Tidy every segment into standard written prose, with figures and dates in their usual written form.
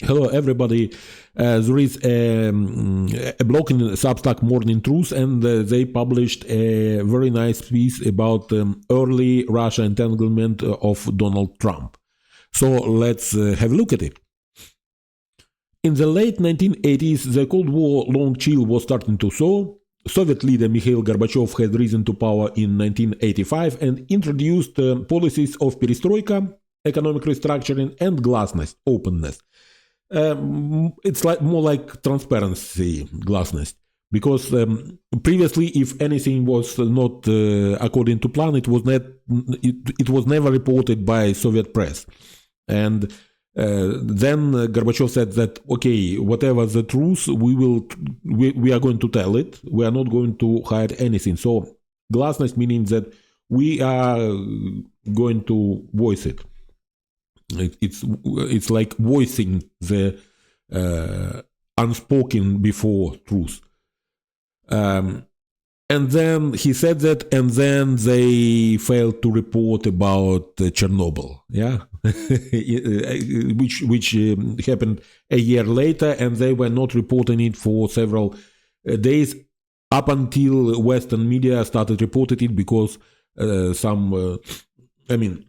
Hello, everybody. There is a blog in Substack Morning Truth, and they published a very nice piece about early Russia entanglement of Donald Trump. So let's have a look at it. In the late 1980s, the Cold War long chill was starting to thaw. Soviet leader Mikhail Gorbachev had risen to power in 1985 and introduced policies of perestroika, economic restructuring, and glasnost, openness. It's more like transparency, glasnost, because previously, if anything was not according to plan, it was never reported by Soviet press. And then Gorbachev said that, okay, whatever the truth, we are going to tell it. We are not going to hide anything. So glasnost meaning that we are going to voice it. It's like voicing the unspoken before truth. And then he said that, and then they failed to report about Chernobyl, which happened a year later, and they were not reporting it for several days up until Western media started reporting it because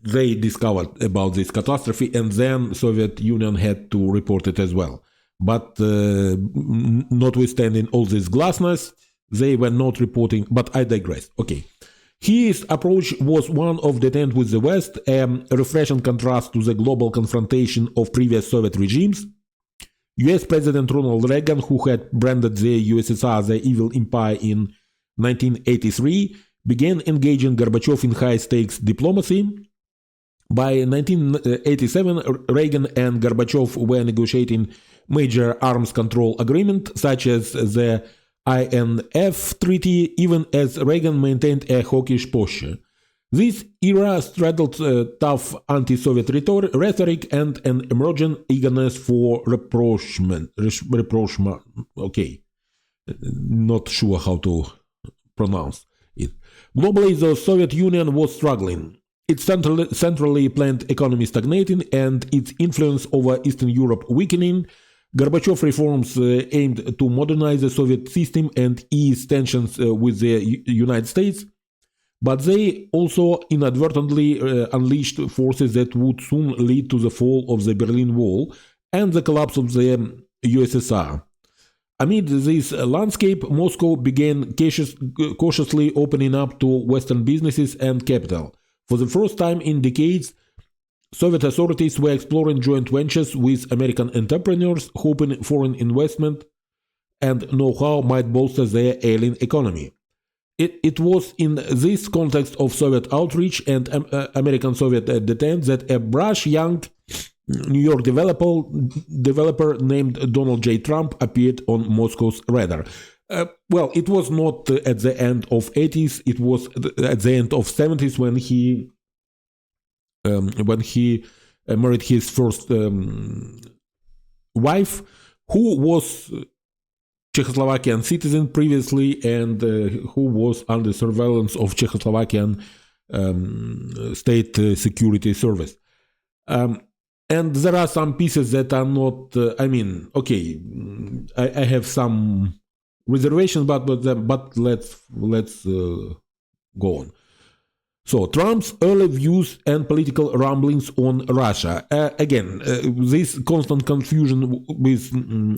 they discovered about this catastrophe, and then Soviet Union had to report it as well. But notwithstanding all this glasnost, they were not reporting, but I digress. Okay. His approach was one of detente with the West, a refreshing contrast to the global confrontation of previous Soviet regimes. US President Ronald Reagan, who had branded the USSR the evil empire in 1983, began engaging Gorbachev in high-stakes diplomacy. By 1987, Reagan and Gorbachev were negotiating major arms control agreements, such as the INF Treaty, even as Reagan maintained a hawkish posture. This era straddled tough anti-Soviet rhetoric and an emerging eagerness for rapprochement. Okay, not sure how to pronounce it. Globally, the Soviet Union was struggling. Its centrally planned economy stagnating and its influence over Eastern Europe weakening. Gorbachev reforms aimed to modernize the Soviet system and ease tensions with the United States, but they also inadvertently unleashed forces that would soon lead to the fall of the Berlin Wall and the collapse of the USSR. Amid this landscape, Moscow began cautiously opening up to Western businesses and capital. For the first time in decades, Soviet authorities were exploring joint ventures with American entrepreneurs, hoping foreign investment and know-how might bolster their ailing economy. It was in this context of Soviet outreach and American-Soviet detente that a brash young New York developer named Donald J. Trump appeared on Moscow's radar. It was not at the end of 80s, it was at the end of 70s when he married his first wife, who was Czechoslovakian citizen previously and who was under surveillance of Czechoslovakian state security service. And there are some pieces that are not, I have some reservations, but let's go on. So, Trump's early views and political rumblings on Russia. This constant confusion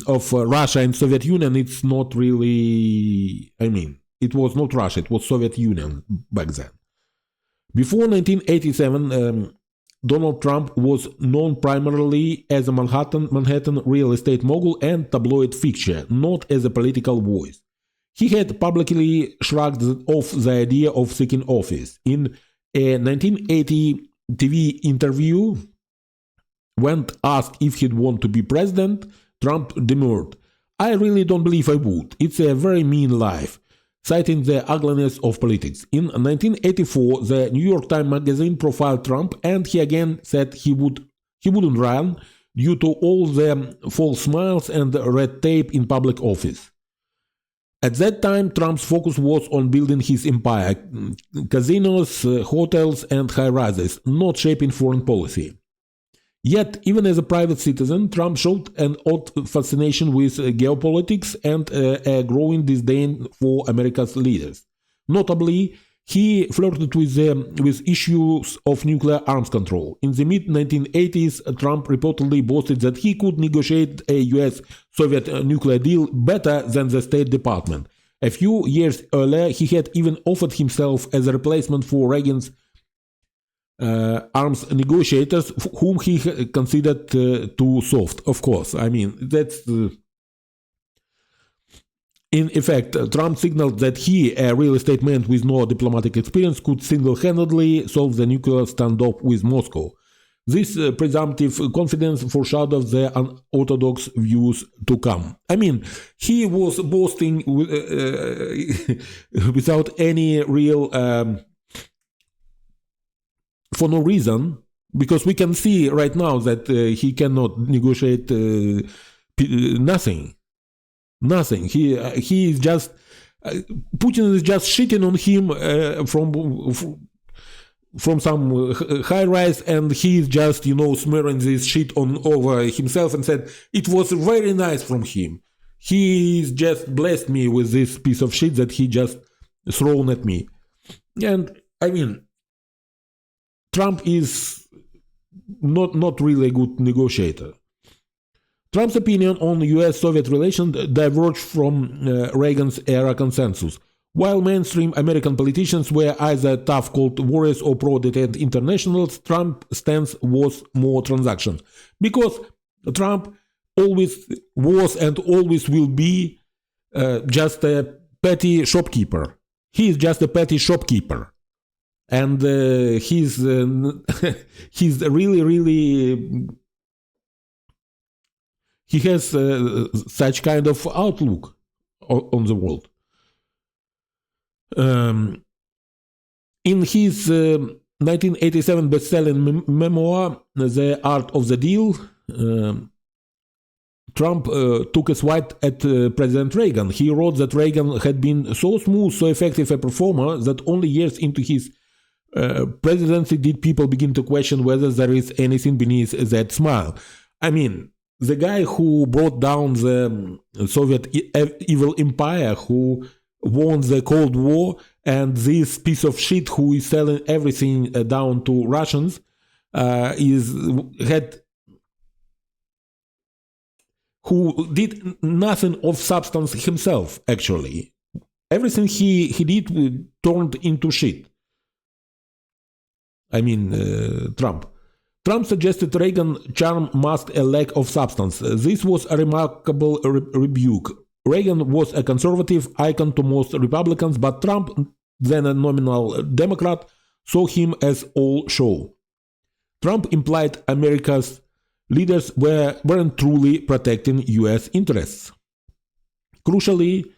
of Russia and Soviet Union, it's not really, it was not Russia, it was Soviet Union back then. Before 1987, Donald Trump was known primarily as a Manhattan real estate mogul and tabloid fixture, not as a political voice. He had publicly shrugged off the idea of seeking office. In a 1980 TV interview, when asked if he'd want to be president, Trump demurred, "I really don't believe I would. It's a very mean life," citing the ugliness of politics. In 1984, the New York Times magazine profiled Trump, and he again said he wouldn't run due to all the false smiles and red tape in public office. At that time, Trump's focus was on building his empire, casinos, hotels, and high-rises, not shaping foreign policy. Yet, even as a private citizen, Trump showed an odd fascination with geopolitics and a growing disdain for America's leaders. Notably, he flirted with issues of nuclear arms control. In the mid-1980s, Trump reportedly boasted that he could negotiate a US-Soviet nuclear deal better than the State Department. A few years earlier, he had even offered himself as a replacement for Reagan's arms negotiators, whom he considered too soft. Of course, I mean, that's... In effect, Trump signaled that he, a real estate man with no diplomatic experience, could single-handedly solve the nuclear standoff with Moscow. This presumptive confidence foreshadows the unorthodox views to come. I mean, he was boasting without any real... for no reason, because we can see right now that he cannot negotiate nothing. Nothing. He is just... Putin is just shitting on him from some high rise, and he is just, smearing this shit on over himself and said, it was very nice from him. He just blessed me with this piece of shit that he just thrown at me. And, I mean, Trump is not really a good negotiator. Trump's opinion on US-Soviet relations diverged from Reagan's era consensus. While mainstream American politicians were either tough cold warriors or pro-deterrent internationals, Trump's stance was more transaction. Because Trump always was and always will be just a petty shopkeeper. He is just a petty shopkeeper. And he's really he has such kind of outlook on the world. In his 1987 best-selling memoir, The Art of the Deal, Trump took a swipe at President Reagan. He wrote that Reagan had been so smooth, so effective a performer that only years into his presidency did people begin to question whether there is anything beneath that smile. I mean, the guy who brought down the Soviet evil empire, who won the Cold War, and this piece of shit who is selling everything down to Russians, who did nothing of substance himself, actually. Everything he did turned into shit. I mean, Trump. Trump suggested Reagan charm masked a lack of substance. This was a remarkable rebuke. Reagan was a conservative icon to most Republicans, but Trump, then a nominal Democrat, saw him as all show. Trump implied America's leaders weren't truly protecting U.S. interests. Crucially,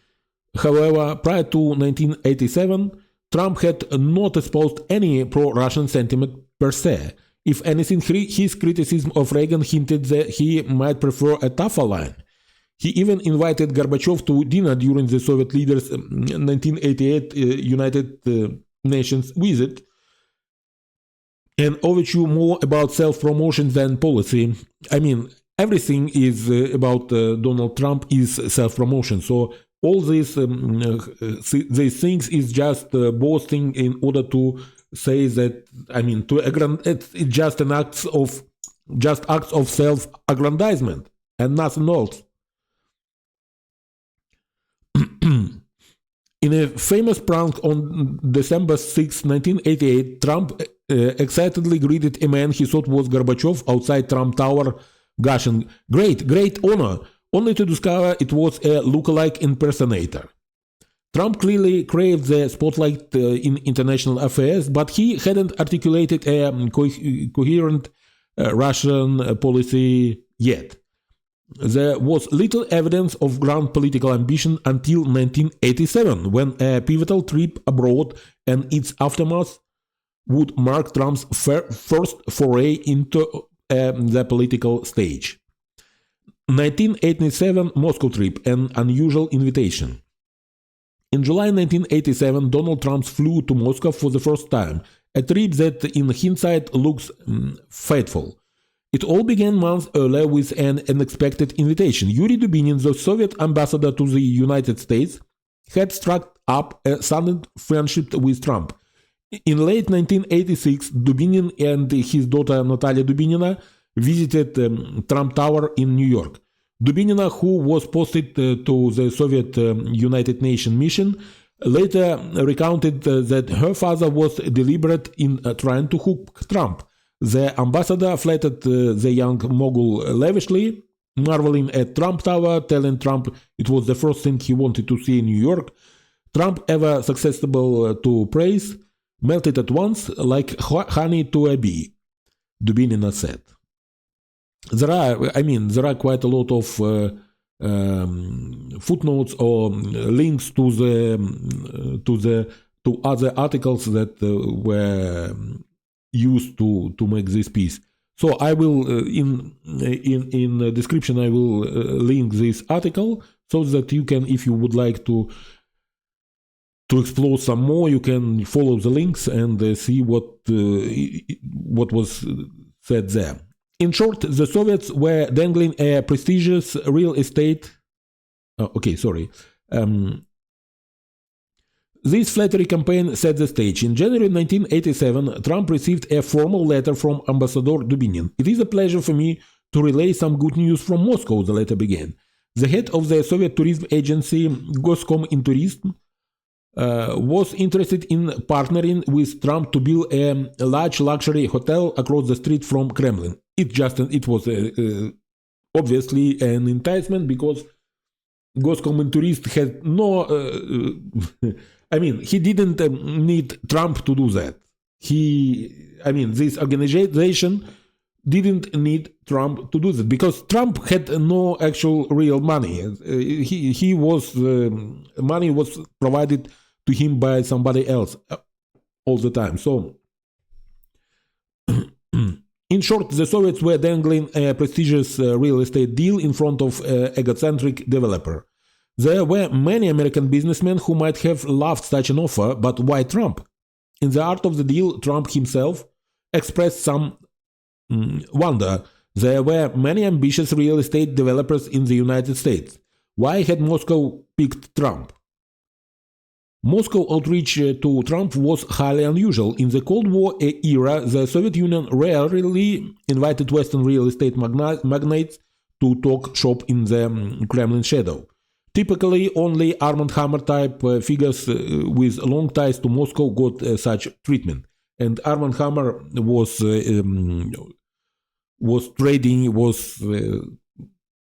however, prior to 1987, Trump had not espoused any pro-Russian sentiment per se. If anything, his criticism of Reagan hinted that he might prefer a tougher line. He even invited Gorbachev to dinner during the Soviet leaders' 1988 United Nations visit, an overture more about self-promotion than policy. I mean, everything is about Donald Trump is self-promotion. So all these things is just boasting in order to say that, I mean, it's just acts of self-aggrandizement and nothing else. In a famous prank on December 6, 1988, Trump excitedly greeted a man he thought was Gorbachev outside Trump Tower, gushing, "Great honor," only to discover it was a lookalike impersonator. Trump clearly craved the spotlight in international affairs, but he hadn't articulated a coherent Russian policy yet. There was little evidence of grand political ambition until 1987, when a pivotal trip abroad and its aftermath would mark Trump's first foray into the political stage. 1987 Moscow trip, an unusual invitation. In July 1987, Donald Trump flew to Moscow for the first time, a trip that in hindsight looks fateful. It all began months earlier with an unexpected invitation. Yuri Dubinin, the Soviet ambassador to the United States, had struck up a sudden friendship with Trump. In late 1986, Dubinin and his daughter Natalia Dubinina visited Trump Tower in New York. Dubinina, who was posted to the Soviet United Nations mission, later recounted that her father was deliberate in trying to hook Trump. The ambassador flattered the young mogul lavishly, marveling at Trump Tower, telling Trump it was the first thing he wanted to see in New York. Trump, ever susceptible to praise, melted at once like honey to a bee, Dubinina said. There are quite a lot of footnotes or links to other articles that were used to make this piece. So I will in the description I will link this article so that you can, if you would like to explore some more, you can follow the links and see what was said there. In short, the Soviets were dangling a prestigious real estate. This flattery campaign set the stage. In January 1987, Trump received a formal letter from Ambassador Dubinin. "It is a pleasure for me to relay some good news from Moscow," the letter began. The head of the Soviet tourism agency Goskominturism was interested in partnering with Trump to build a large luxury hotel across the street from Kremlin. It was obviously an enticement because Goskominturist had no. He didn't need Trump to do that. This organization didn't need Trump to do that because Trump had no actual real money. Money was provided to him by somebody else all the time. So, in short, the Soviets were dangling a prestigious real estate deal in front of an egocentric developer. There were many American businessmen who might have loved such an offer, but why Trump? In the art of the deal, Trump himself expressed some wonder. There were many ambitious real estate developers in the United States. Why had Moscow picked Trump? Moscow outreach to Trump was highly unusual. In the Cold War era, the Soviet Union rarely invited Western real estate magnates to talk shop in the Kremlin shadow. Typically, only Arm & Hammer type figures with long ties to Moscow got such treatment. And Arm & Hammer was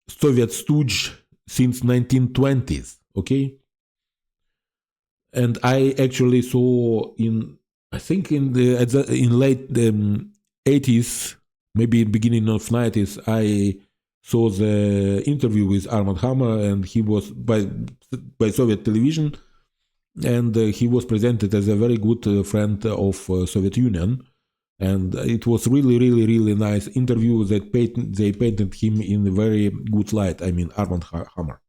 Soviet stooge since 1920s. Okay. And I actually saw in late 80s, maybe beginning of 90s, I saw the interview with Arm & Hammer, and he was by Soviet television, and he was presented as a very good friend of Soviet Union, and it was really, really, really nice interview that they painted him in a very good light. Arm & Hammer.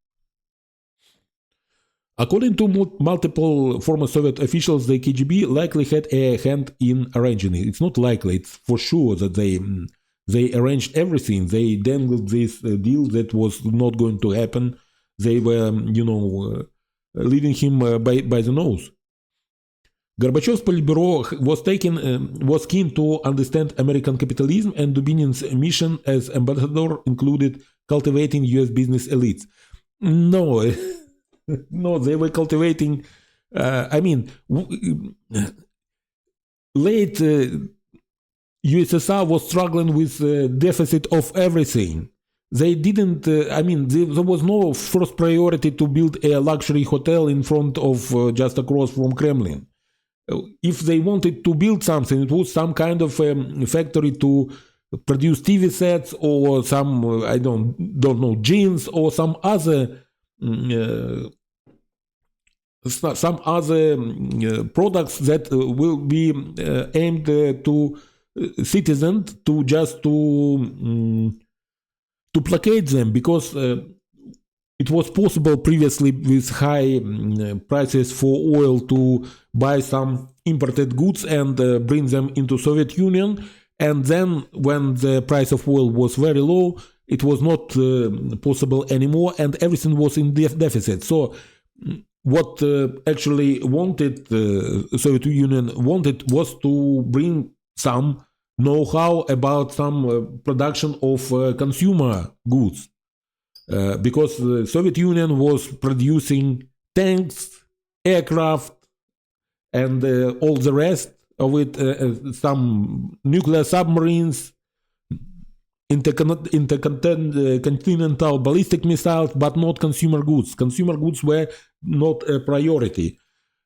According to multiple former Soviet officials, the KGB likely had a hand in arranging it. It's not likely, it's for sure that they arranged everything. They dangled this deal that was not going to happen. They were, leading him by the nose. Gorbachev's Politburo was keen to understand American capitalism, and Dubinin's mission as ambassador included cultivating US business elites. No. No, they were cultivating. Late USSR was struggling with deficit of everything. They didn't. There was no first priority to build a luxury hotel in front of just across from Kremlin. If they wanted to build something, it was some kind of factory to produce TV sets or some don't know jeans or some other. Products that will be aimed to citizens to placate them, because it was possible previously with high prices for oil to buy some imported goods and bring them into Soviet Union, And then when the price of oil was very low, it was not possible anymore, and everything was in deficit. So what actually wanted Soviet Union wanted was to bring some know-how about some production of consumer goods, because the Soviet Union was producing tanks, aircraft, and all the rest of it, some nuclear submarines, intercontinental ballistic missiles, but not consumer goods. Consumer goods were not a priority.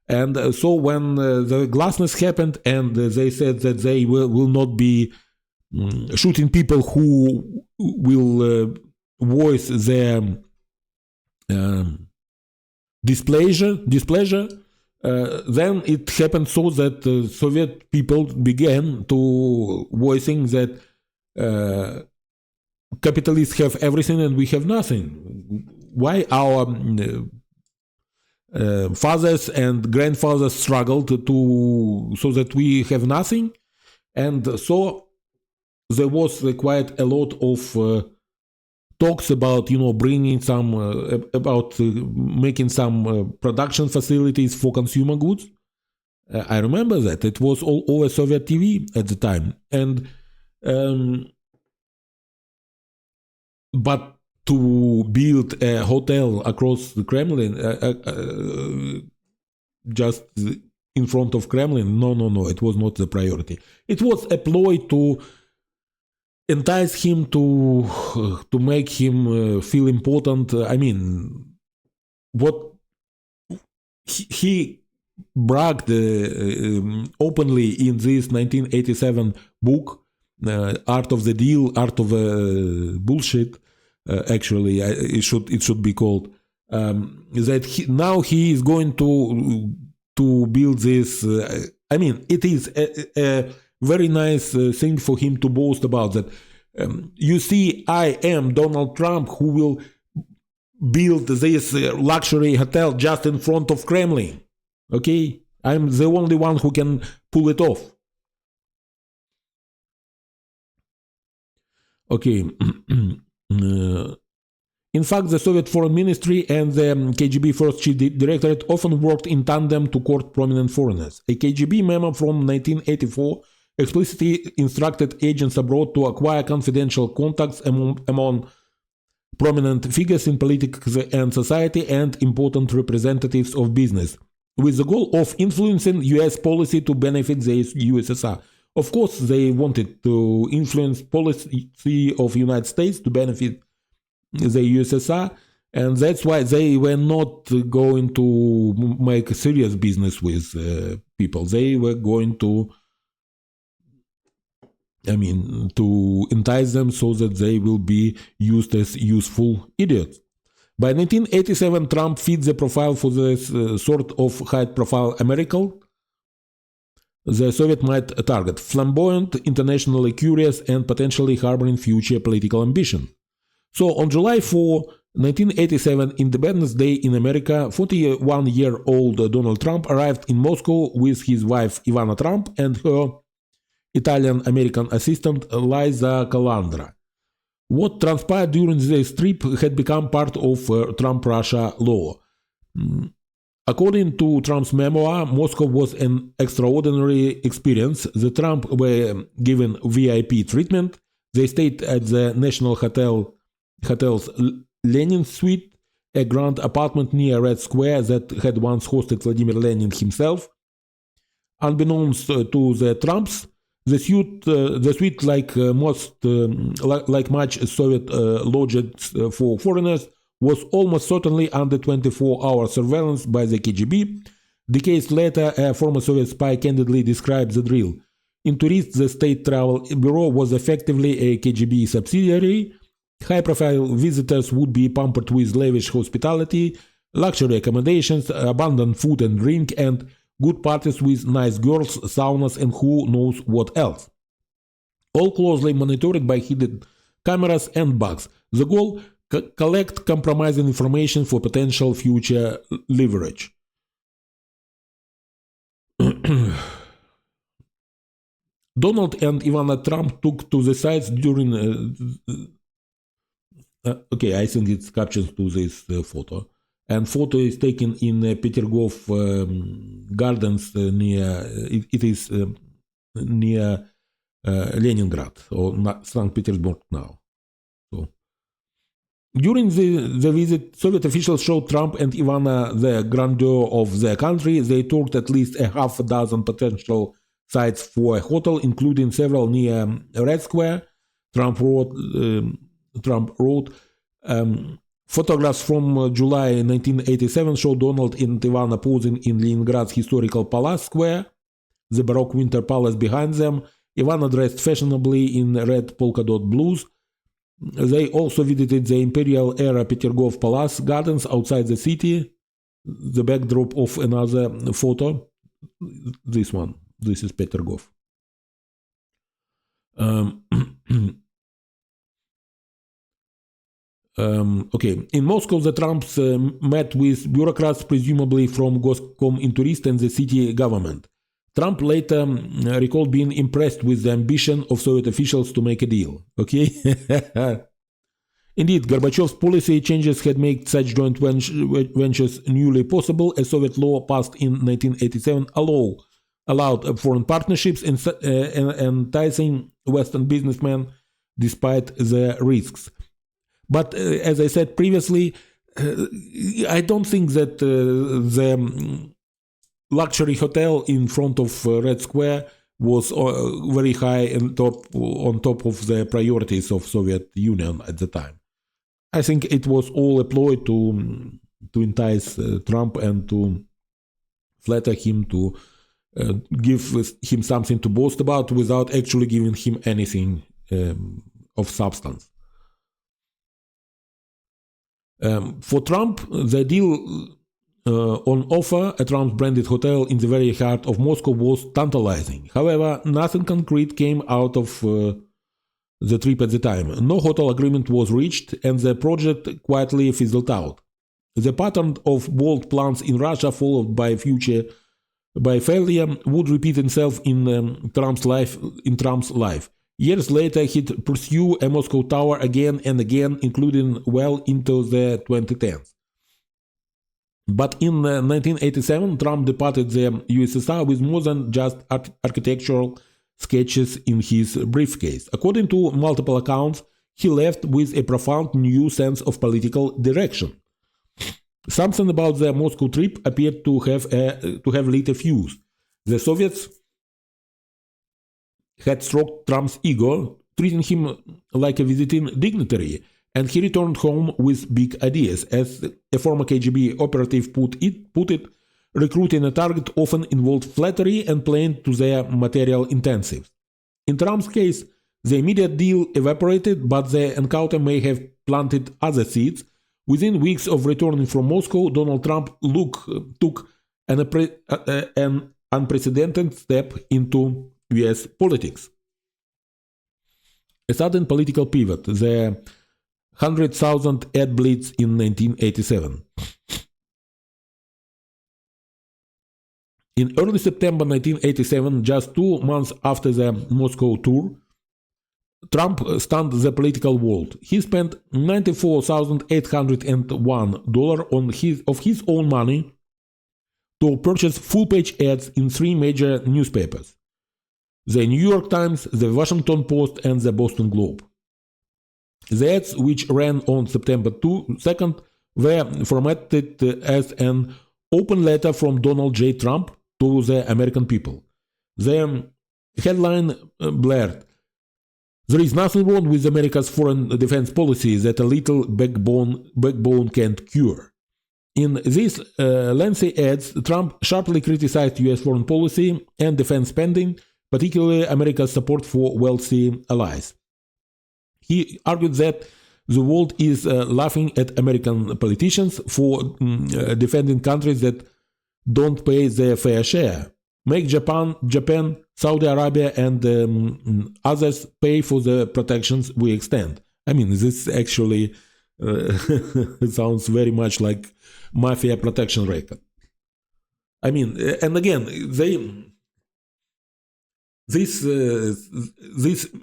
And so when the glasnost happened, and they said that they will not be shooting people who will voice their displeasure, then it happened so that Soviet people began to voicing that capitalists have everything and we have nothing. Why our fathers and grandfathers struggled so that we have nothing? And so there was quite a lot of talks about bringing some about making some production facilities for consumer goods. I remember that it was all over Soviet TV at the time, and but to build a hotel across the Kremlin, just in front of Kremlin, no, it was not the priority. It was a ploy to entice him, to make him feel important. I mean, what he bragged openly in this 1987 book, Art of the Deal, Art of Bullshit. Actually, it should be called. That now he is going to build this. I mean, it is a very nice thing for him to boast about, that you see, I am Donald Trump who will build this luxury hotel just in front of Kremlin. Okay, I'm the only one who can pull it off. Okay. In fact, the Soviet Foreign Ministry and the KGB First Chief Directorate often worked in tandem to court prominent foreigners. A KGB memo from 1984 explicitly instructed agents abroad to acquire confidential contacts among prominent figures in politics and society and important representatives of business, with the goal of influencing US policy to benefit the USSR. Of course, they wanted to influence policy of United States to benefit the USSR, and that's why they were not going to make serious business with people. They were going to entice them so that they will be used as useful idiots. By 1987, Trump fit the profile for this sort of high-profile American the Soviet might target: flamboyant, internationally curious, and potentially harboring future political ambition. So on July 4, 1987, Independence Day in America, 41-year-old Donald Trump arrived in Moscow with his wife Ivana Trump and her Italian-American assistant Liza Calandra. What transpired during this trip had become part of Trump-Russia law. According to Trump's memoir, Moscow was an extraordinary experience. The Trump were given VIP treatment. They stayed at the National Hotel's Lenin Suite, a grand apartment near Red Square that had once hosted Vladimir Lenin himself. Unbeknownst to the Trumps, the suite, like much Soviet lodges for foreigners, was almost certainly under 24-hour surveillance by the KGB. Decades later, a former Soviet spy candidly described the drill. In tourists, the State Travel Bureau was effectively a KGB subsidiary. High-profile visitors would be pampered with lavish hospitality, luxury accommodations, abundant food and drink, and good parties with nice girls, saunas, and who knows what else. All closely monitored by hidden cameras and bugs. The goal: collect compromising information for potential future leverage. Donald and Ivana Trump took to the sides during. Okay, I think it's captions to this photo. And photo is taken in Petergov Gardens near. It is near Leningrad or St. Petersburg now. So. During the visit, Soviet officials showed Trump and Ivana the grandeur of the country. They toured at least a half a dozen potential sites for a hotel, including several near Red Square. Trump wrote photographs from July 1987 show Donald and Ivana posing in Leningrad's historical Palace Square, the Baroque Winter Palace behind them. Ivana dressed fashionably in red polka dot blues. They also visited the Imperial-era Petergov Palace Gardens outside the city. The backdrop of another photo, this one. This is Petergov. Okay. In Moscow, the Trumps met with bureaucrats, presumably from Goskominturiст and the city government. Trump later recalled being impressed with the ambition of Soviet officials to make a deal. Okay? Indeed, Gorbachev's policy changes had made such joint ventures newly possible. A Soviet law passed in 1987 allowed foreign partnerships enticing Western businessmen despite the risks. But as I said previously, I don't think that the luxury hotel in front of Red Square was very high on top of the priorities of Soviet Union at the time. I think it was all a ploy to entice Trump and to flatter him, to give him something to boast about without actually giving him anything of substance. For Trump, the deal on offer, a Trump-branded hotel in the very heart of Moscow, was tantalizing. However, nothing concrete came out of the trip at the time. No hotel agreement was reached, and the project quietly fizzled out. The pattern of bold plans in Russia, followed by failure, would repeat itself in Trump's life. Years later, he'd pursue a Moscow tower again and again, including well into the 2010s. But in 1987, Trump departed the USSR with more than just architectural sketches in his briefcase. According to multiple accounts, he left with a profound new sense of political direction. Something about the Moscow trip appeared to have lit a fuse. The Soviets had stroked Trump's ego, treating him like a visiting dignitary, and he returned home with big ideas. As a former KGB operative put it, recruiting a target often involved flattery and playing to their material intensives. In Trump's case, the immediate deal evaporated, but the encounter may have planted other seeds. Within weeks of returning from Moscow, Donald Trump took an unprecedented step into US politics. A sudden political pivot, the 100,000 ad blitz in 1987. In early September 1987, just 2 months after the Moscow tour, Trump stunned the political world. He spent $94,801 of his own money to purchase full-page ads in 3 major newspapers: the New York Times, the Washington Post, and the Boston Globe. The ads, which ran on September 2nd, were formatted as an open letter from Donald J. Trump to the American people. The headline blared, "There is nothing wrong with America's foreign defense policy that a little backbone can't cure." In these lengthy ads, Trump sharply criticized U.S. foreign policy and defense spending, particularly America's support for wealthy allies. He argued that the world is laughing at American politicians for defending countries that don't pay their fair share. Make Japan, Saudi Arabia, and others pay for the protections we extend. I mean, this actually sounds very much like mafia protection record. I mean, and again, this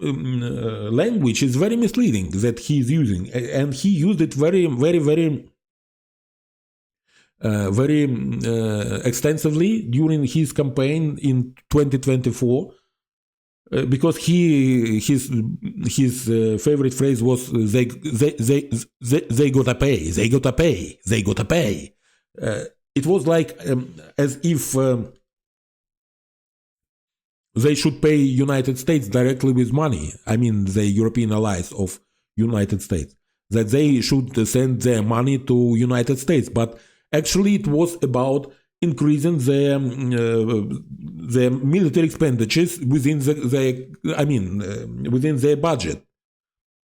language is very misleading that he is using, and he used it very extensively during his campaign in 2024. Because his favorite phrase was they gotta pay. It was like as if they should pay United States directly with money. I mean, the European allies of United States, that they should send their money to United States. But actually, it was about increasing the military expenditures within within their budget.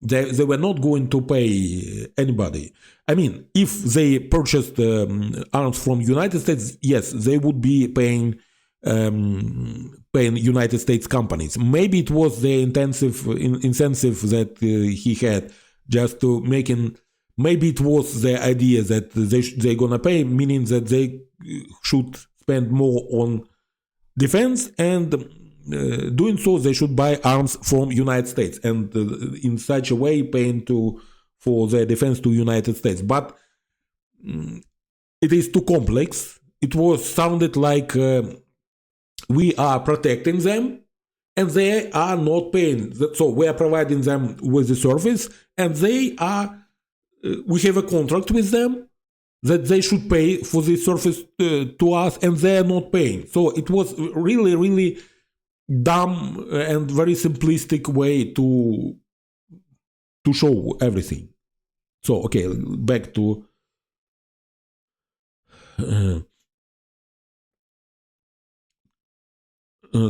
They were not going to pay anybody. I mean, if they purchased arms from United States, yes, they would be paying United States companies. Maybe it was the incentive that he had just to making. Maybe it was the idea that they're gonna pay, meaning that they should spend more on defense, and doing so they should buy arms from United States, and in such a way paying for their defense to United States. But it is too complex. It was sounded like we are protecting them and they are not paying. So we are providing them with the service, and they are. We have a contract with them that they should pay for this service to us, and they are not paying. So it was really, really dumb and very simplistic way to show everything. So, okay, back to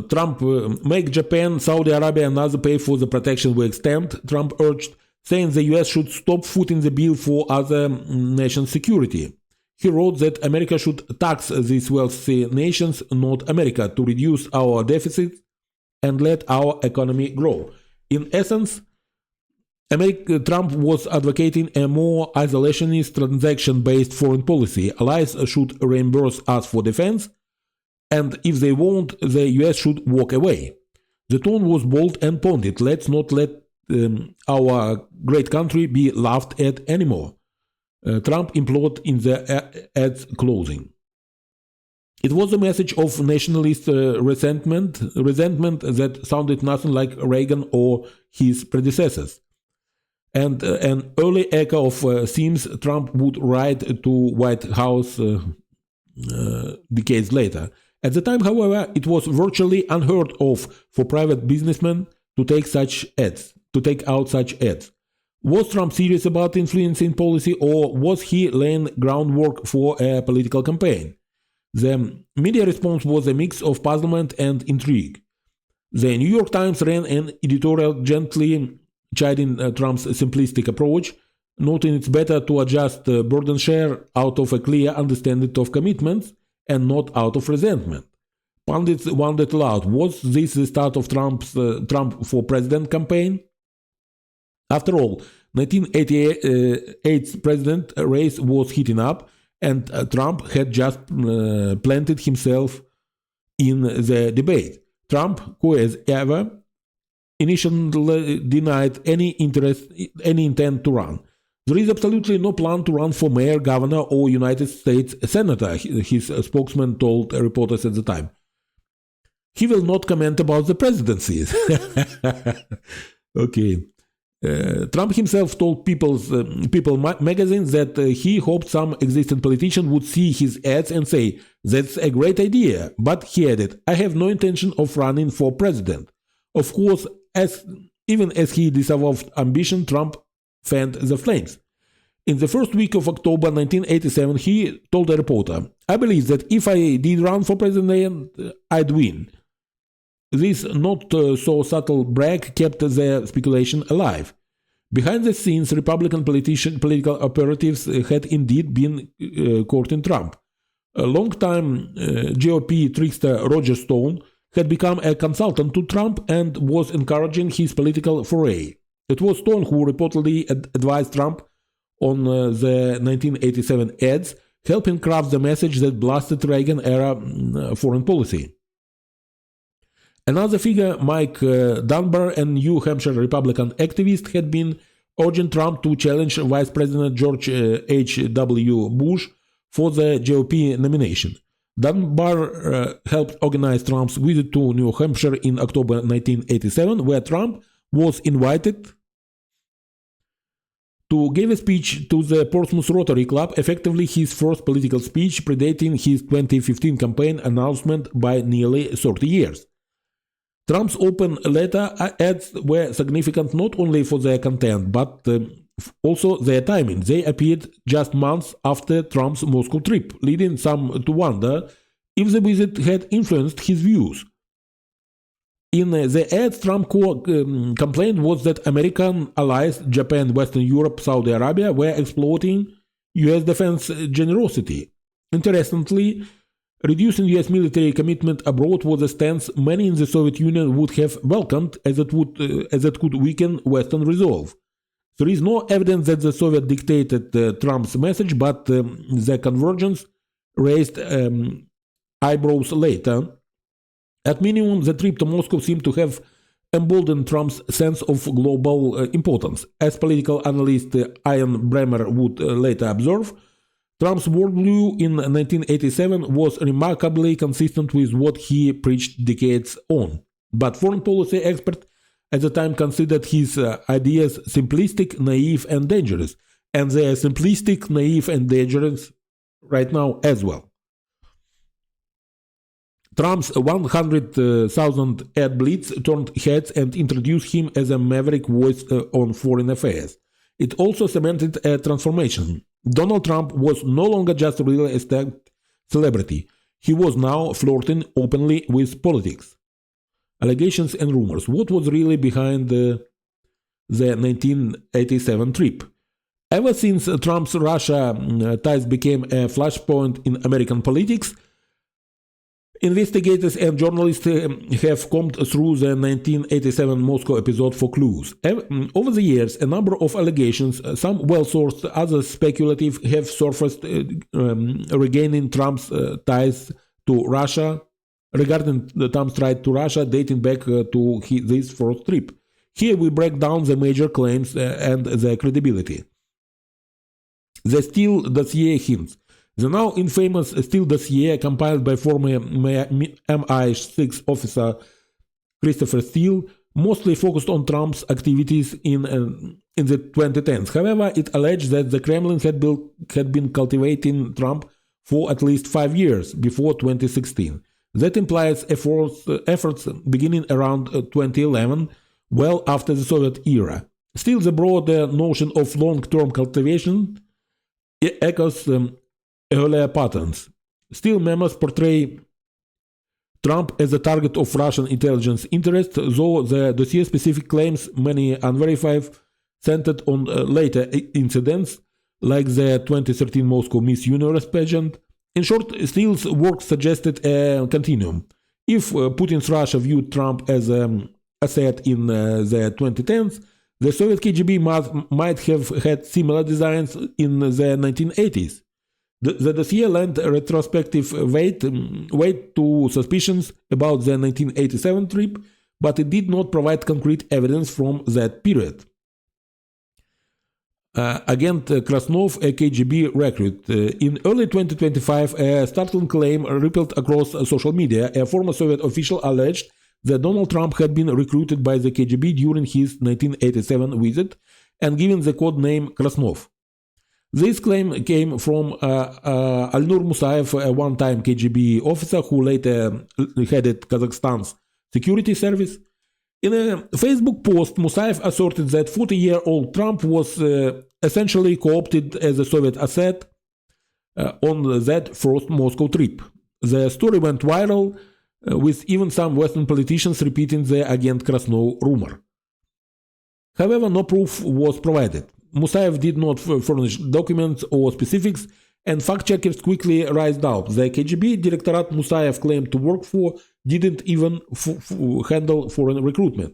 Trump. Make Japan, Saudi Arabia and others pay for the protection we extend, Trump urged, saying the US should stop footing the bill for other nations' security. He wrote that America should tax these wealthy nations, not America, to reduce our deficit and let our economy grow. In essence, Trump was advocating a more isolationist, transaction-based foreign policy. Allies should reimburse us for defense, and if they won't, the US should walk away. The tone was bold and pointed. Let's not let our great country be laughed at anymore. Trump implored in the ad's closing. It was a message of nationalist resentment that sounded nothing like Reagan or his predecessors, and an early echo of themes Trump would write to White House decades later. At the time, however, it was virtually unheard of for private businessmen to take out such ads. Was Trump serious about influencing policy, or was he laying groundwork for a political campaign? The media response was a mix of puzzlement and intrigue. The New York Times ran an editorial gently chiding Trump's simplistic approach, noting it's better to adjust burden share out of a clear understanding of commitments and not out of resentment. Pundits wondered aloud, was this the start of Trump for president campaign? After all, 1988's president race was heating up, and Trump had just planted himself in the debate. Trump, who as ever, initially denied any intent to run. There is absolutely no plan to run for mayor, governor, or United States senator, his spokesman told reporters at the time. He will not comment about the presidency. Okay. Trump himself told People magazine that he hoped some existing politician would see his ads and say, "That's a great idea." But he added, "I have no intention of running for president." Of course, even as he disavowed ambition, Trump fanned the flames. In the first week of October 1987, he told a reporter, "I believe that if I did run for president, I'd win." This not so subtle brag kept the speculation alive. Behind the scenes, Republican political operatives had indeed been courting Trump. A long-time GOP trickster Roger Stone had become a consultant to Trump and was encouraging his political foray. It was Stone who reportedly advised Trump on the 1987 ads, helping craft the message that blasted Reagan-era foreign policy. Another figure, Mike Dunbar, a New Hampshire Republican activist, had been urging Trump to challenge Vice President George H.W. Bush for the GOP nomination. Dunbar helped organize Trump's visit to New Hampshire in October 1987, where Trump was invited to give a speech to the Portsmouth Rotary Club, effectively his first political speech, predating his 2015 campaign announcement by nearly 30 years. Trump's open letter ads were significant not only for their content, but also their timing. They appeared just months after Trump's Moscow trip, leading some to wonder if the visit had influenced his views. In the ads, Trump's core complaint was that American allies, Japan, Western Europe, Saudi Arabia, were exploiting U.S. defense generosity. Interestingly, reducing U.S. military commitment abroad was a stance many in the Soviet Union would have welcomed, as it could weaken Western resolve. There is no evidence that the Soviet dictated Trump's message, but the convergence raised eyebrows later. At minimum, the trip to Moscow seemed to have emboldened Trump's sense of global importance. As political analyst Ian Bremmer would later observe, Trump's worldview in 1987 was remarkably consistent with what he preached decades on. But foreign policy experts at the time considered his ideas simplistic, naive, and dangerous. And they are simplistic, naive, and dangerous right now as well. Trump's 100,000 ad blitz turned heads and introduced him as a maverick voice on foreign affairs. It also cemented a transformation. Donald Trump was no longer just a real estate celebrity. He was now flirting openly with politics. Allegations and rumors. What was really behind the 1987 trip? Ever since Trump's Russia ties became a flashpoint in American politics, investigators and journalists have combed through the 1987 Moscow episode for clues. Over the years, a number of allegations, some well-sourced, others speculative, have surfaced regarding Trump's ties to Russia, dating back to this first trip. Here we break down the major claims and their credibility. The Steele dossier hints. The now infamous Steele dossier, compiled by former MI6 officer Christopher Steele, mostly focused on Trump's activities in the 2010s. However, it alleged that the Kremlin had been cultivating Trump for at least 5 years before 2016. That implies efforts beginning around 2011, well after the Soviet era. Still, the broader notion of long-term cultivation echoes earlier patterns. Still, memos portray Trump as a target of Russian intelligence interests, though the dossier-specific claims, many unverified, centered on later incidents like the 2013 Moscow Miss Universe pageant. In short, Steele's work suggested a continuum. If Putin's Russia viewed Trump as an asset in the 2010s, the Soviet KGB might have had similar designs in the 1980s. The dossier lent a retrospective weight to suspicions about the 1987 trip, but it did not provide concrete evidence from that period. Agent Krasnov, a KGB recruit. In early 2025, a startling claim rippled across social media. A former Soviet official alleged that Donald Trump had been recruited by the KGB during his 1987 visit and given the code name Krasnov. This claim came from Alnur Musayev, a one-time KGB officer who later headed Kazakhstan's security service. In a Facebook post, Musayev asserted that 40-year-old Trump was essentially co-opted as a Soviet asset on that first Moscow trip. The story went viral, with even some Western politicians repeating the Agent Krasnov rumor. However, no proof was provided. Musayev did not furnish documents or specifics, and fact-checkers quickly raised doubt. The KGB directorate Musayev claimed to work for didn't even handle foreign recruitment.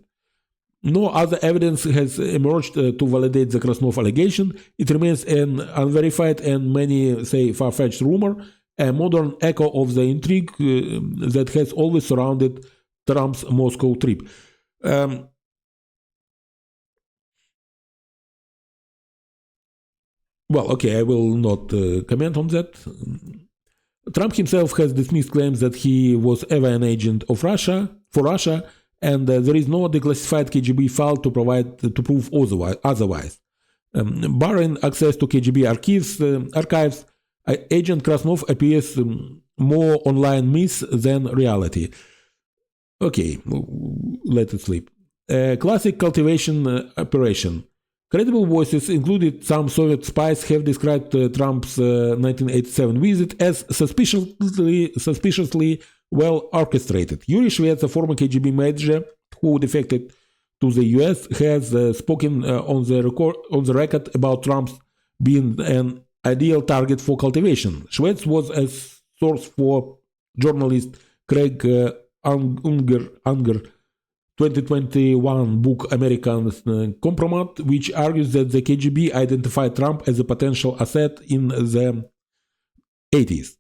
No other evidence has emerged to validate the Krasnov allegation. It remains an unverified and many say far-fetched rumor, a modern echo of the intrigue that has always surrounded Trump's Moscow trip. Well, okay, I will not comment on that. Trump himself has dismissed claims that he was ever an agent of Russia for Russia, and there is no declassified KGB file to prove otherwise. Barring access to KGB archives, Agent Krasnov appears more online myth than reality. Okay, let it sleep. Classic cultivation operation. Credible voices, including some Soviet spies, have described Trump's 1987 visit as suspiciously well orchestrated. Yuri Shvets, a former KGB major who defected to the US, has spoken on the record about Trump's being an ideal target for cultivation. Shvets was a source for journalist Craig Unger 2021 book American Compromise, which argues that the KGB identified Trump as a potential asset in the 80s.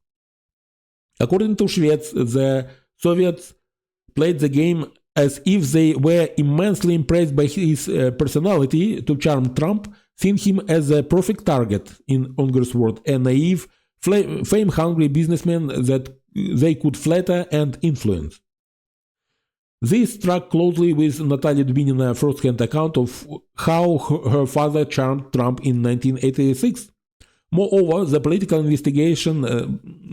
According to Shvets, the Soviets played the game as if they were immensely impressed by his personality to charm Trump, seeing him as a perfect target, in Unger's word, a naive, fame-hungry businessman that they could flatter and influence. This struck closely with Natalia Dubinina's first-hand account of how her father charmed Trump in 1986. Moreover, the political investigation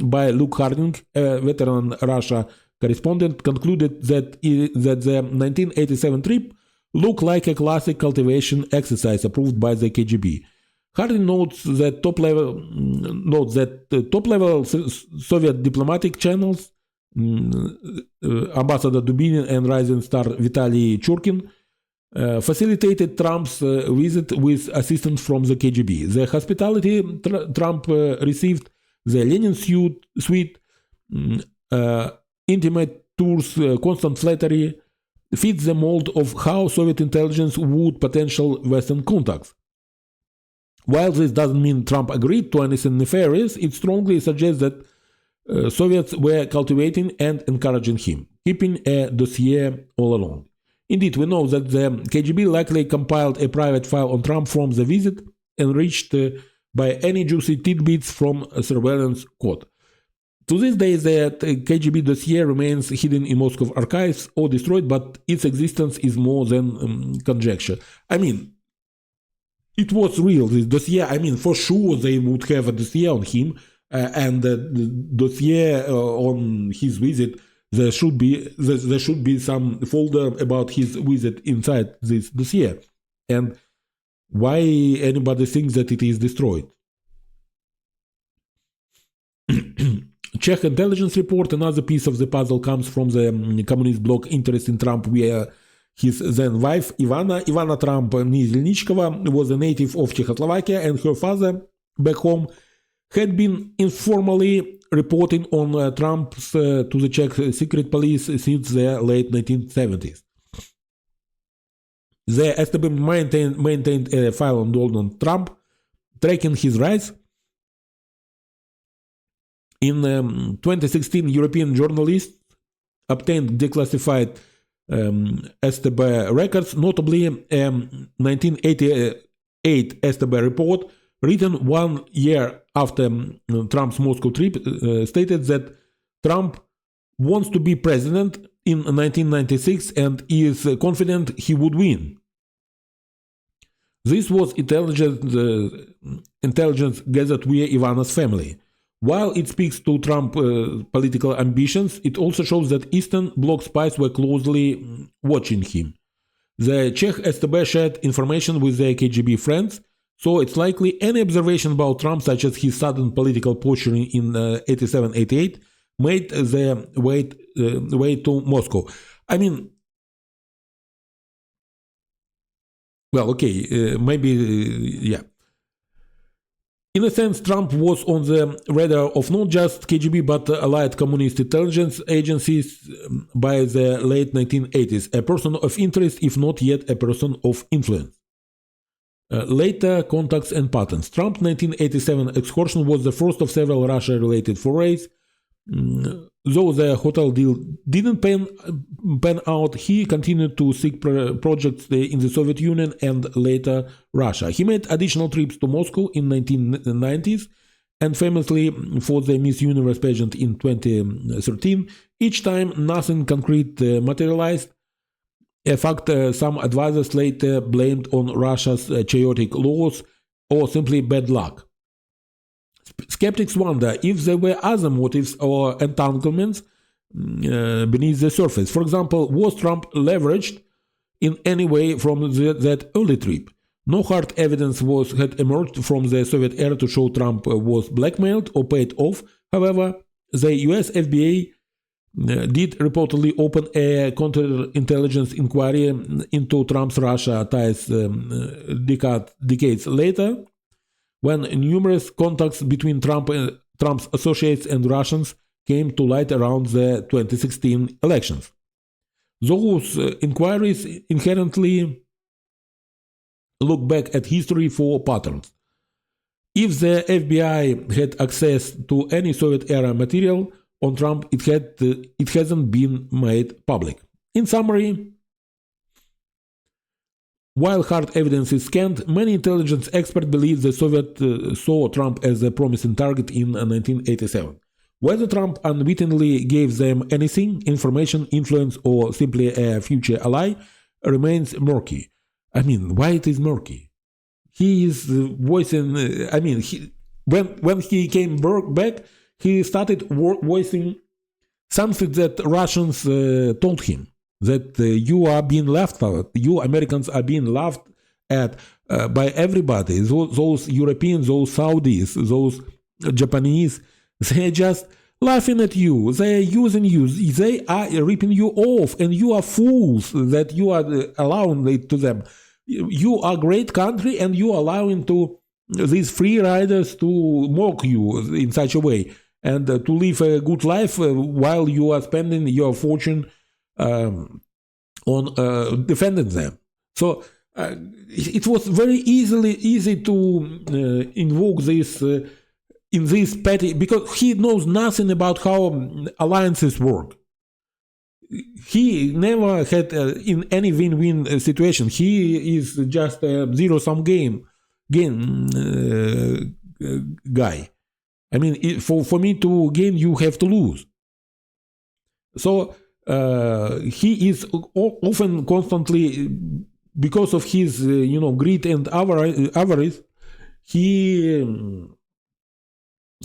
by Luke Harding, a veteran Russia correspondent, concluded that the 1987 trip looked like a classic cultivation exercise approved by the KGB. Harding notes that top-level Soviet diplomatic channels, Ambassador Dubinin and rising star Vitaly Churkin, facilitated Trump's visit with assistance from the KGB. The hospitality Trump received, the Lenin suite, intimate tours, constant flattery, fits the mold of how Soviet intelligence would potential Western contacts. While this doesn't mean Trump agreed to anything nefarious, it strongly suggests that Soviets were cultivating and encouraging him, keeping a dossier all along. Indeed, we know that the KGB likely compiled a private file on Trump from the visit, enriched by any juicy tidbits from a surveillance code. To this day, the KGB dossier remains hidden in Moscow archives or destroyed, but its existence is more than conjecture. I mean, it was real, this dossier. I mean, for sure they would have a dossier on him, and the dossier on his visit. There should be some folder about his visit inside this dossier. And why anybody thinks that it is destroyed? Czech intelligence report, another piece of the puzzle, comes from the communist bloc interest in Trump, where his then wife Ivana Trump Nizelnichkova was a native of Czechoslovakia, and her father back home had been informally reporting on Trump's to the Czech secret police since the late 1970s. The STB maintained a file on Donald Trump, tracking his rise. In 2016, European journalists obtained declassified STB records, notably a 1988 STB report written 1 year after Trump's Moscow trip, stated that Trump wants to be president in 1996 and is confident he would win. This was intelligence gathered via Ivana's family. While it speaks to Trump's political ambitions, it also shows that Eastern Bloc spies were closely watching him. The Czech STB shared information with their KGB friends, so it's likely any observation about Trump, such as his sudden political posturing in 87-88, made the way to Moscow. I mean, well, okay, maybe, yeah. In a sense, Trump was on the radar of not just KGB but allied communist intelligence agencies by the late 1980s, a person of interest, if not yet a person of influence. Later contacts and patterns. Trump's 1987 excursion was the first of several Russia-related forays. though the hotel deal didn't pan out, he continued to seek projects in the Soviet Union and later Russia. He made additional trips to Moscow in 1990s and famously for the Miss Universe pageant in 2013. Each time nothing concrete materialized, a fact some advisors later blamed on Russia's chaotic laws or simply bad luck. Skeptics wonder if there were other motives or entanglements beneath the surface. For example, was Trump leveraged in any way from that early trip? No hard evidence had emerged from the Soviet era to show Trump was blackmailed or paid off. However, the US FBI did reportedly open a counterintelligence inquiry into Trump's Russia ties decades later, when numerous contacts between Trump's associates and Russians came to light around the 2016 elections. Those inquiries inherently look back at history for patterns. If the FBI had access to any Soviet-era material on Trump, it hasn't been made public. In summary, while hard evidence is scant, many intelligence experts believe the Soviets saw Trump as a promising target in 1987. Whether Trump unwittingly gave them anything, information, influence, or simply a future ally, remains murky. I mean, why it is murky? He is voicing, when he came back, he started voicing something that Russians told him. That you are being laughed at, you Americans are being laughed at by everybody. Those Europeans, those Saudis, those Japanese, they're just laughing at you. They're using you. They are ripping you off, and you are fools that you are allowing it to them. You are a great country, and you are allowing to these free riders to mock you in such a way and to live a good life while you are spending your fortune on defending them. So it was very easy to invoke this in this petty, because he knows nothing about how alliances work. He never had in any win-win situation. He is just a zero-sum game guy. I mean, for me to gain, you have to lose. So he is often constantly, because of his greed and avarice,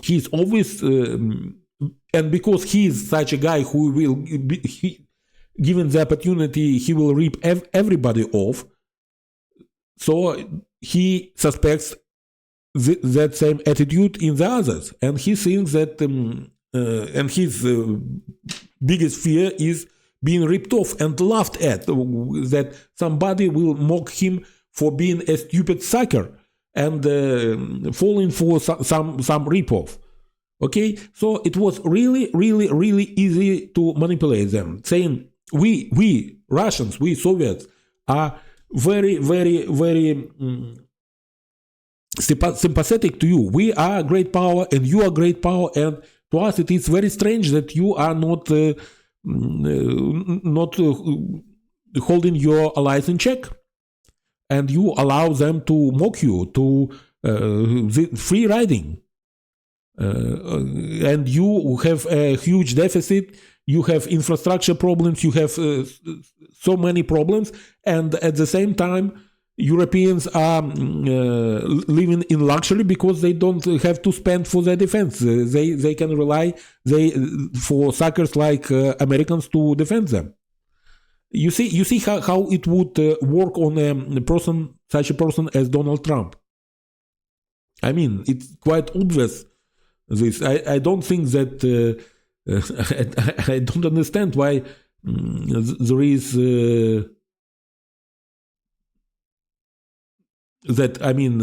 he's always and because he is such a guy who will given the opportunity, he will rip everybody off. So he suspects that same attitude in the others, and he thinks that and his biggest fear is being ripped off and laughed at, that somebody will mock him for being a stupid sucker and falling for some ripoff. Okay, so it was really easy to manipulate them, saying we Russians, we Soviets are very sympathetic to you. We are a great power and you are great power, and to us it is very strange that you are not holding your allies in check, and you allow them to mock you, to the free riding, and you have a huge deficit, you have infrastructure problems, you have so many problems, and at the same time Europeans are living in luxury because they don't have to spend for their defense. They can rely for suckers like Americans to defend them. You see how it would work on such a person as Donald Trump. I mean, it's quite obvious. This I don't think that I don't understand why there is. That, I mean,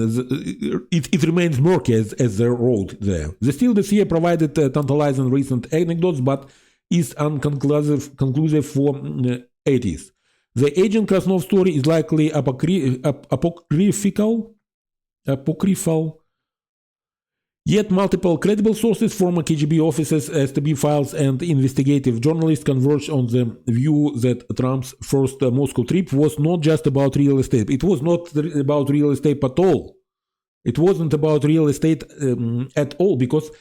it remains murky as the road there. Still, this year provided tantalizing recent anecdotes, but is unconclusive for 80s. The Agent Krasnov story is likely apocryphal. Yet multiple credible sources, former KGB officers, STB files, and investigative journalists converged on the view that Trump's first Moscow trip was not just about real estate. It was not about real estate at all. It wasn't about real estate at all, because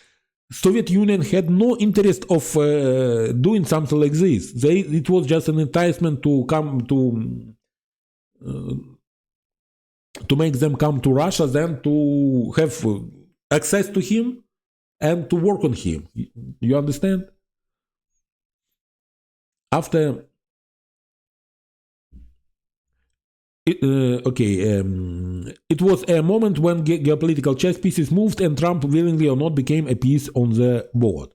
Soviet Union had no interest of doing something like this. It was just an enticement to come to make them come to Russia, then to have access to him and to work on him. You understand? After it was a moment when geopolitical chess pieces moved and Trump, willingly or not, became a piece on the board.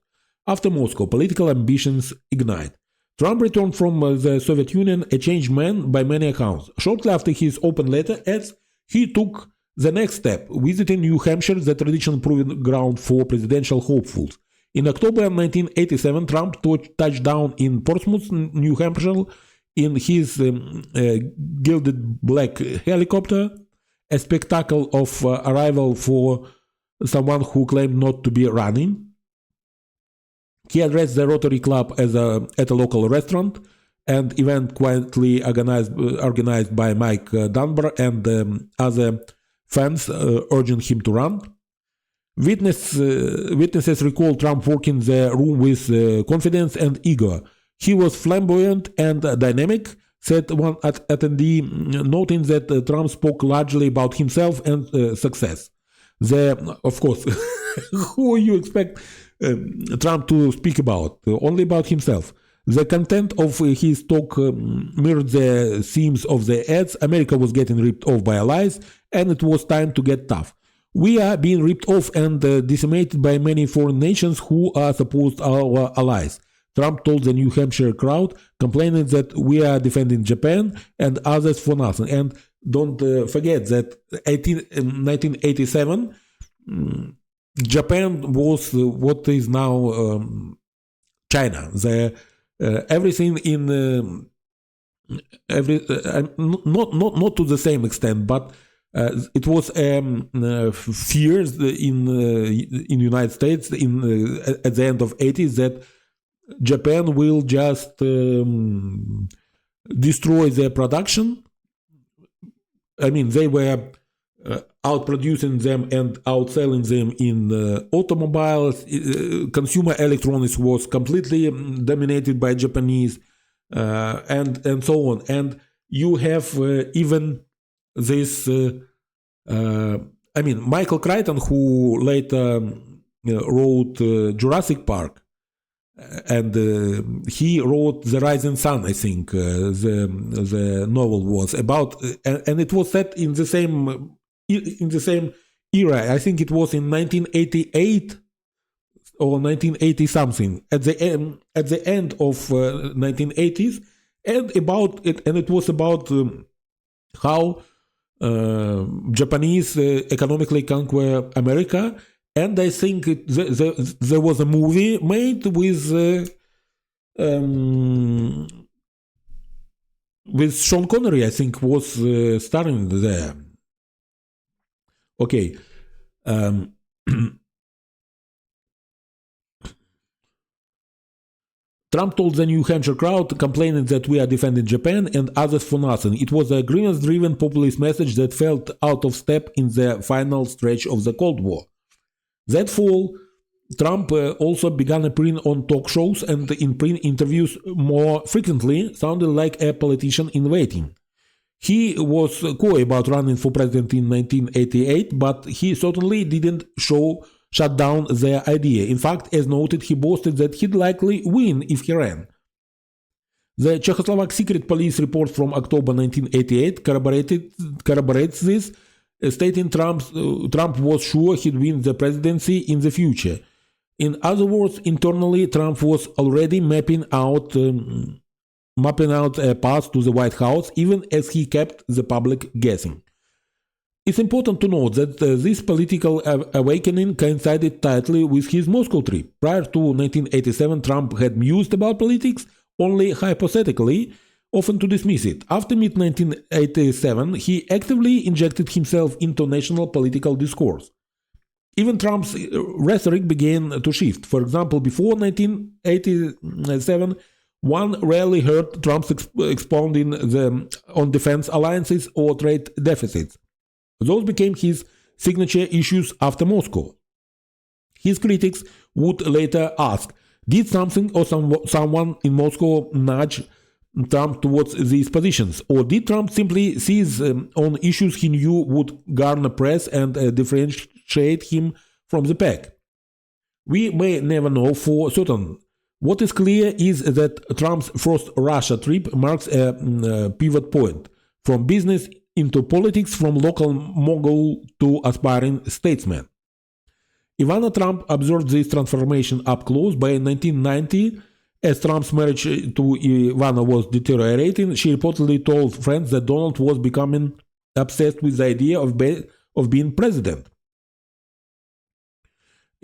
After Moscow, political ambitions ignite. Trump returned from the Soviet Union a changed man by many accounts. Shortly after his open letter ads, he took the next step, visiting New Hampshire, the traditional proving ground for presidential hopefuls. In October 1987, Trump touched down in Portsmouth, New Hampshire, in his gilded black helicopter, a spectacle of arrival for someone who claimed not to be running. He addressed the Rotary Club at a local restaurant, an event quietly organized by Mike Dunbar and other fans urging him to run. Witnesses recall Trump walking the room with confidence and ego. He was flamboyant and dynamic, said one attendee, noting that Trump spoke largely about himself and success. Of course, who you expect Trump to speak about? Only about himself. The content of his talk mirrored the themes of the ads. America was getting ripped off by allies, and it was time to get tough. We are being ripped off and decimated by many foreign nations who are supposed our allies, Trump told the New Hampshire crowd, complaining that we are defending Japan and others for nothing. And don't forget that in 1987, Japan was what is now China. Everything in not to the same extent, but it was fears in United States at the end of 80s that Japan will just destroy their production. I mean, they were outproducing them and outselling them in automobiles. Consumer electronics was completely dominated by Japanese, and so on. And you have even this. Michael Crichton, who later wrote Jurassic Park. And he wrote The Rising Sun, I think the novel was about, and it was set in the same era. I think it was in 1988 or 1980 something, at the end of 1980s, and it was about how Japanese economically conquer America. And I think there was a movie made with Sean Connery, I think, was starring there. Okay. Trump told the New Hampshire crowd, complaining that we are defending Japan and others for nothing. It was a grievance-driven populist message that felt out of step in the final stretch of the Cold War. That fall, Trump also began appearing on talk shows and in print interviews more frequently, sounding like a politician in waiting. He was coy about running for president in 1988, but he certainly didn't shut down the idea. In fact, as noted, he boasted that he'd likely win if he ran. The Czechoslovak secret police report from October 1988 corroborates this, stating Trump was sure he'd win the presidency in the future. In other words, internally, Trump was already mapping out a path to the White House, even as he kept the public guessing. It's important to note that this political awakening coincided tightly with his Moscow trip. Prior to 1987, Trump had mused about politics only hypothetically, often to dismiss it. After mid-1987, he actively injected himself into national political discourse. Even Trump's rhetoric began to shift. For example, before 1987, one rarely heard Trump expounding on defense alliances or trade deficits. Those became his signature issues after Moscow. His critics would later ask, did something or someone in Moscow nudge Trump towards these positions? Or did Trump simply seize on issues he knew would garner press and differentiate him from the pack? We may never know for certain. What is clear is that Trump's first Russia trip marks a pivot point from business into politics, from local mogul to aspiring statesman. Ivana Trump observed this transformation up close. By 1990, as Trump's marriage to Ivana was deteriorating, she reportedly told friends that Donald was becoming obsessed with the idea of being president.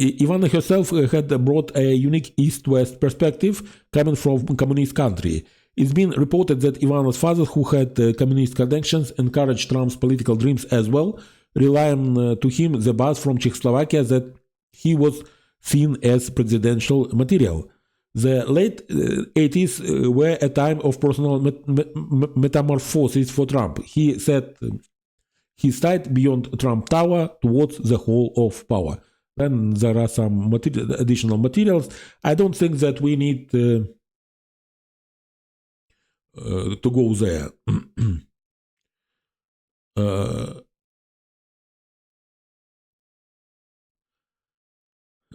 Ivana herself had brought a unique East-West perspective coming from a communist country. It's been reported that Ivana's father, who had communist connections, encouraged Trump's political dreams as well, relying to him the buzz from Czechoslovakia that he was seen as presidential material. The late 80s were a time of personal metamorphosis for Trump. He set his sight beyond Trump Tower towards the whole of power. Then there are some additional materials. I don't think that we need to go there.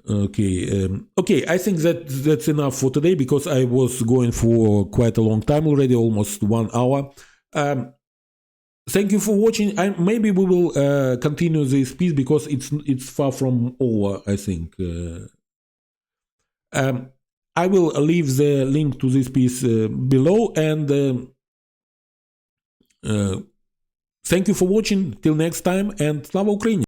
Okay, I think that that's enough for today, because I was going for quite a long time already, almost 1 hour. Thank you for watching. Maybe we will continue this piece, because it's far from over, I think. I will leave the link to this piece below, and thank you for watching. Till next time, and Slava Ukraini!